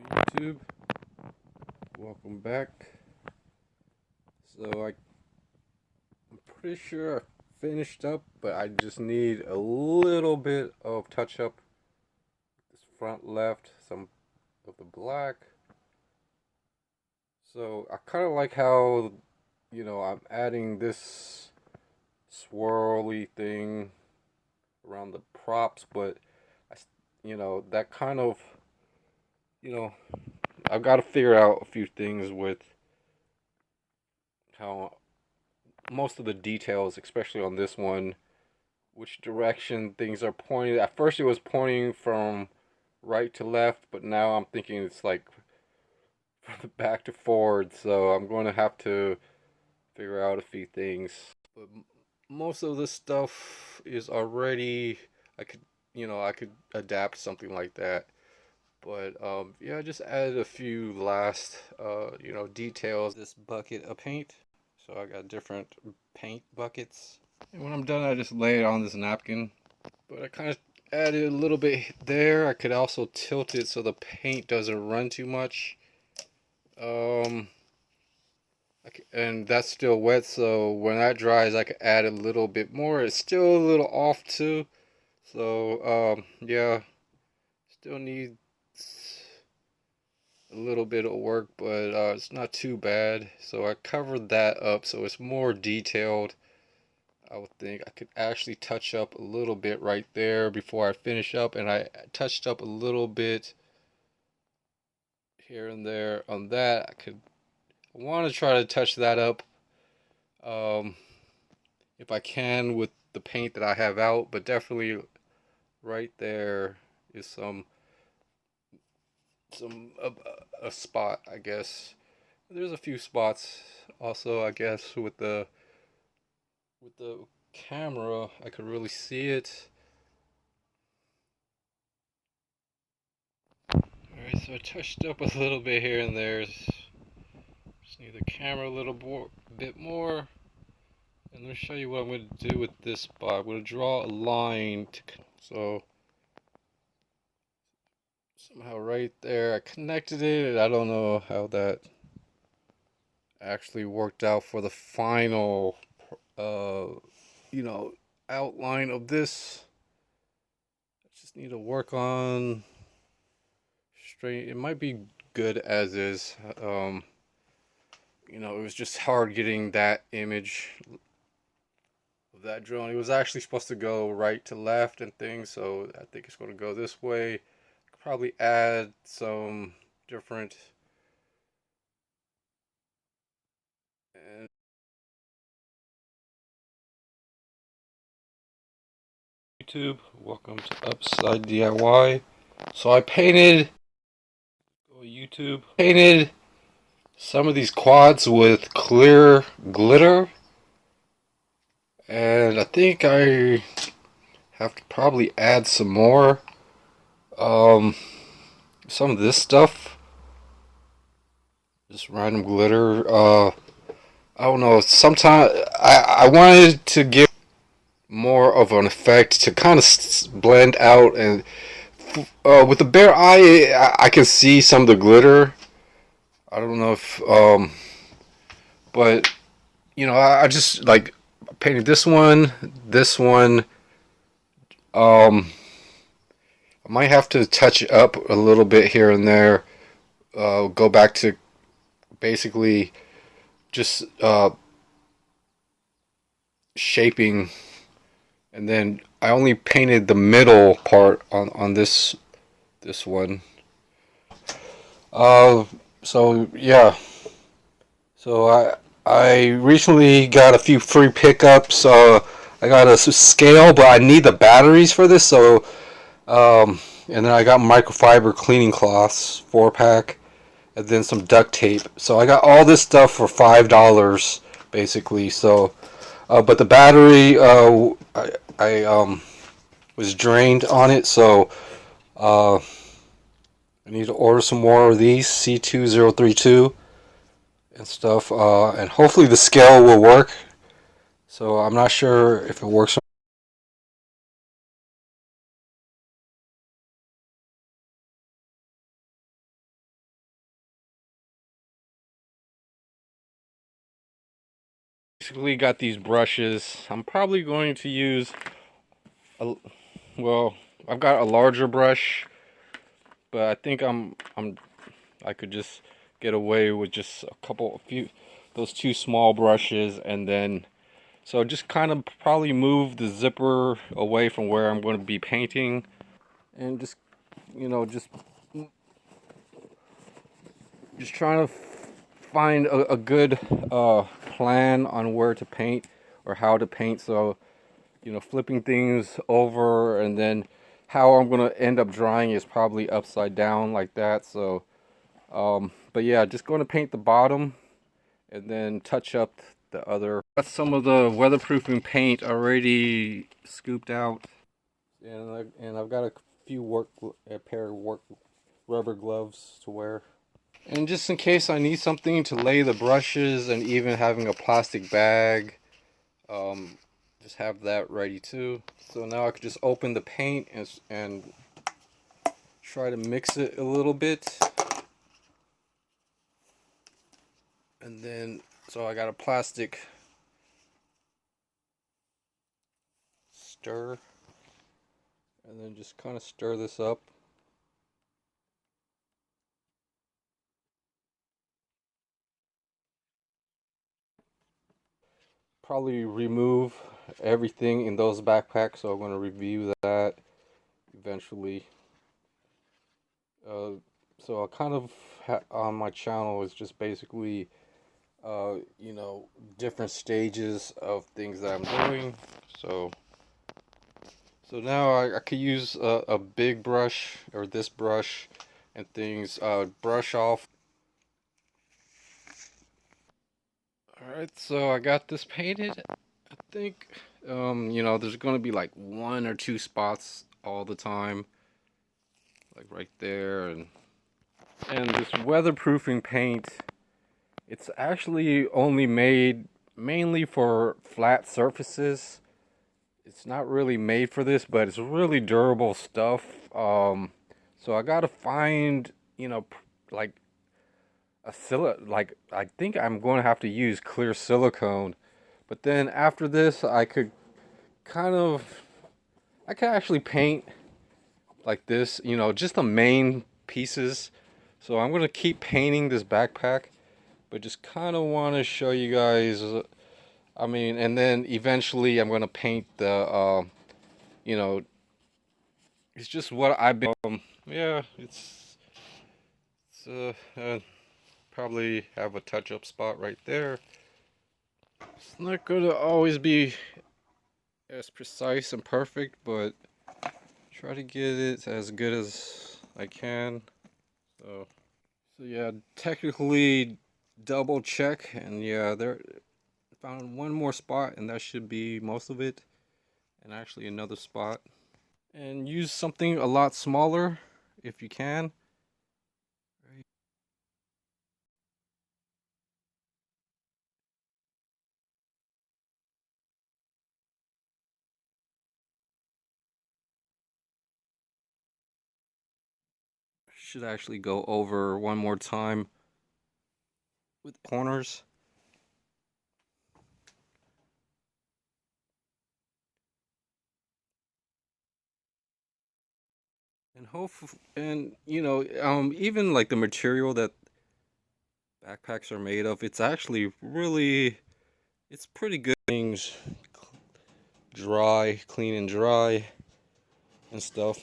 YouTube, welcome back. I'm pretty sure I finished up, but I just need a little bit of touch up. This front left, some of the black. So I kind of like how, I'm adding this swirly thing around the props, but that kind of, you know, I've got to figure out a few things with how most of the details, especially on this one, which direction things are pointed. At first, it was pointing from right to left, but now I'm thinking it's like from the back to forward. So I'm going to have to figure out a few things. But most of this stuff is already. I could, I could adapt something like that. But yeah, I just added a few last, details. This bucket of paint. So I got different paint buckets. And when I'm done, I just lay it on this napkin. But I kind of added a little bit there. I could also tilt it so the paint doesn't run too much. Um, and that's still wet, so when that dries, I could add a little bit more. It's still a little off too. So, yeah, still needs a little bit of work, but it's not too bad. So I covered that up so it's more detailed. I would think I could actually touch up a little bit right there before I finish up, and I touched up a little bit here and there on that. I want to try to touch that up um, if I can with the paint that I have out, but definitely right there is some a spot, I guess. There's a few spots also, I guess, with the camera I could really see it. Alright, so I touched up a little bit here and there. Just need the camera a bit more. And let me show you what I'm going to do with this spot. I'm going to draw a line. So somehow right there I connected it. I don't know how that actually worked out for the final, uh, you know, outline of this. I just need to work on straight. It might be good as is. It was just hard getting that image of that drone. It was actually supposed to go right to left and things, so I think it's going to go this way. Could probably add some different and YouTube. Welcome to Upside DIY. So I painted painted some of these quads with clear glitter, and I think I have to probably add some more. Um, some of this stuff, just random glitter. I don't know. Sometimes I wanted to give more of an effect to kind of blend out, and with the bare eye, I can see some of the glitter. I don't know if but I just like painted this one. Um, I might have to touch it up a little bit here and there. Go back to basically just shaping, and then I only painted the middle part on this one. Uh, so yeah, so I recently got a few free pickups. I got a scale, but I need the batteries for this. So and then I got microfiber cleaning cloths, 4 pack, and then some duct tape. So I got all this stuff for $5 basically. So, but the battery, I was drained on it, so uh, I need to order some more of these C2032 and stuff, and hopefully the scale will work. So I'm not sure if it works basically got these brushes. I'm probably going to use well, I've got a larger brush, but I think I could just get away with just a few those two small brushes, and then so just kind of probably move the zipper away from where I'm going to be painting, and just just trying to find a good plan on where to paint or how to paint. So flipping things over, and then how I'm gonna end up drawing is probably upside down like that. So but yeah, just going to paint the bottom and then touch up the other. Got some of the weatherproofing paint already scooped out, and I've got a pair of work rubber gloves to wear. And just in case I need something to lay the brushes, and even having a plastic bag, just have that ready too. So now I could just open the paint and try to mix it a little bit. And then, so I got a plastic stir, and then just kind of stir this up. Probably remove everything in those backpacks, so I'm going to review that eventually. So I kind of on my channel is just basically different stages of things that I'm doing. So now I could use a big brush or this brush and things, brush off. Alright, so I got this painted. I think there's gonna be like one or two spots all the time, like right there. And this weatherproofing paint, it's actually only made mainly for flat surfaces. It's not really made for this, but it's really durable stuff. So I gotta find, like I think I'm going to have to use clear silicone. But then after this, I could actually paint like this, just the main pieces. So I'm gonna keep painting this backpack, but just kind of want to show you guys. I mean, and then eventually I'm gonna paint you know, it's just what I've been. Yeah, probably have a touch-up spot right there. It's not gonna always be as precise and perfect, but try to get it as good as I can. So yeah, technically double check, and yeah, there found one more spot, and that should be most of it, and actually another spot. And use something a lot smaller if you can. Should actually go over one more time with corners. And even like the material that backpacks are made of, it's actually really, it's pretty good. Things dry, clean and dry and stuff.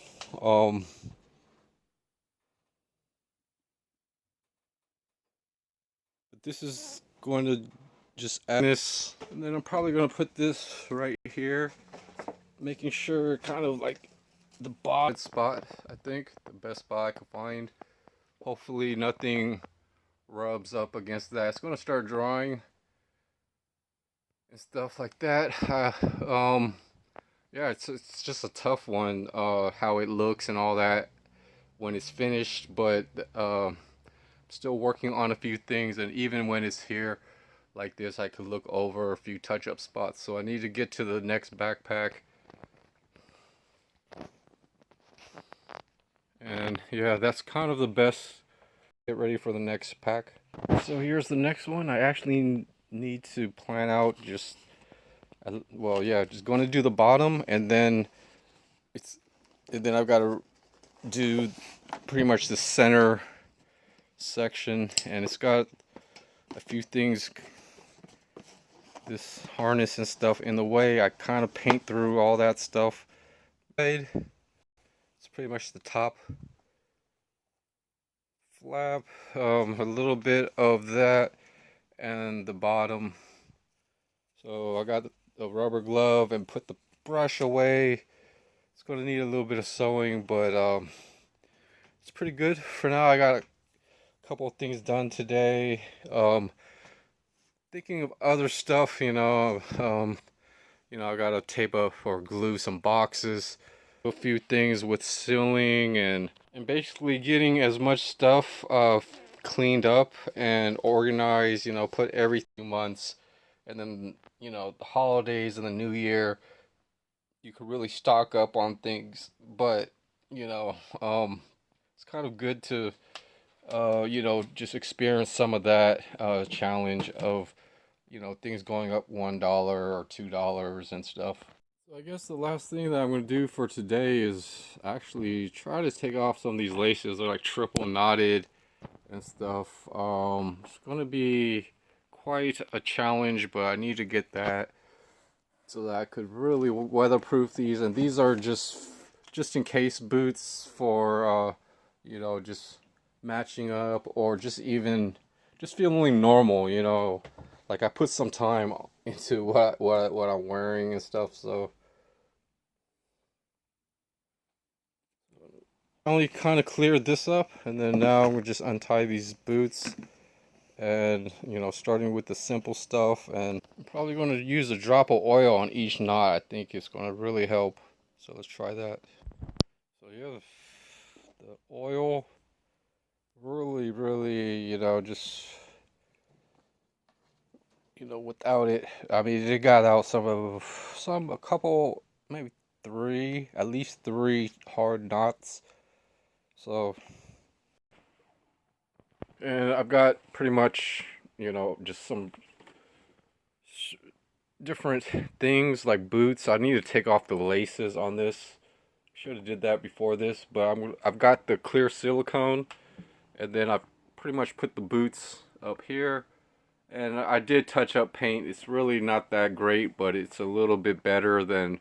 But this is going to just add this, and then I'm probably going to put this right here, making sure kind of like the bottom spot. I think the best spot I could find. Hopefully nothing rubs up against that. It's going to start drawing and stuff like that. Yeah, it's just a tough one, how it looks and all that when it's finished, but still working on a few things, and even when it's here like this, I could look over a few touch-up spots. So I need to get to the next backpack. And yeah, that's kind of the best. Get ready for the next pack. So here's the next one. I actually need to plan out just, well, yeah, just going to do the bottom, and then I've got to do pretty much the center section, and it's got a few things, this harness and stuff in the way. I kind of paint through all that stuff. It's pretty much the top flap, a little bit of that, and the bottom. So I got the rubber glove and put the brush away. It's going to need a little bit of sewing, but it's pretty good for now. I got a couple of things done today. Thinking of other stuff, I got to tape up or glue some boxes, a few things with sealing, and basically getting as much stuff cleaned up and organized. Put every 2 months, and then the holidays and the new year, you could really stock up on things. But it's kind of good to just experience some of that challenge of things going up $1 or $2 and stuff. So I guess the last thing that I'm going to do for today is actually try to take off some of these laces. They're like triple knotted and stuff. It's going to be quite a challenge, but I need to get that so that I could really weatherproof these. And these are just in case boots for just matching up, or just feeling normal. Like I put some time into what I'm wearing and stuff. So I only kind of cleared this up, and then now I'm gonna just untie these boots, and starting with the simple stuff, and I'm probably going to use a drop of oil on each knot. I think it's going to really help. So let's try that. So yeah, the oil really, just without it, I mean, it got out a couple, maybe at least three hard knots. So, and I've got pretty much, just some different things like boots. I need to take off the laces on this. Should have did that before this, but I've got the clear silicone, and then I've pretty much put the boots up here. And I did touch up paint. It's really not that great, but it's a little bit better than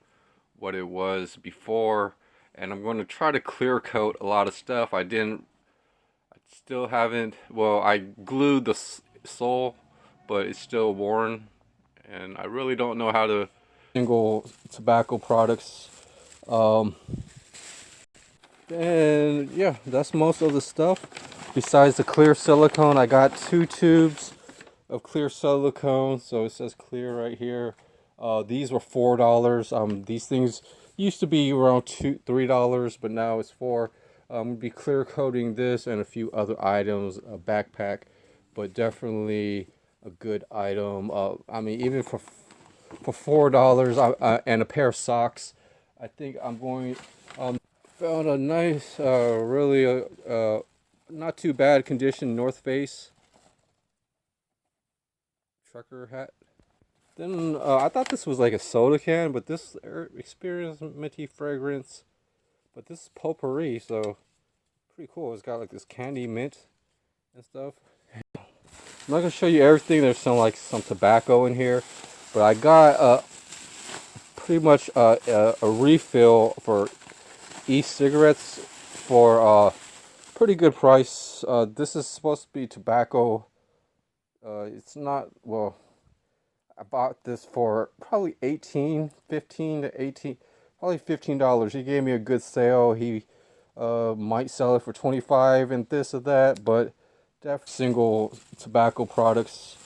what it was before. And I'm going to try to clear coat a lot of stuff. I still haven't, well, I glued the sole, but it's still worn. And I really don't know how to single tobacco products. And yeah, that's most of the stuff. Besides the clear silicone, I got 2 tubes of clear silicone, so it says clear right here. These were $4. These things used to be around $3, but now it's $4. We'll be clear coating this and a few other items, a backpack, but definitely a good item. I mean, even for $4 and a pair of socks, I think I'm going. Found a nice, really not too bad condition North Face trucker hat. Then I thought this was like a soda can, but this Experience minty fragrance, but this is potpourri, so pretty cool. It's got like this candy mint and stuff. I'm not gonna show you everything. There's some tobacco in here, but I got pretty much a refill for e-cigarettes for a pretty good price. This is supposed to be tobacco. It's not, well, I bought this for probably $15 to $18, probably $15. He gave me a good sale. He might sell it for $25 and this or that, but definitely single tobacco products.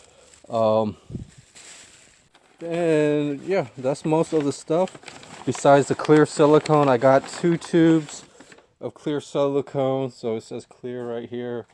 And yeah, that's most of the stuff. Besides the clear silicone, I got 2 tubes of clear silicone, so it says clear right here.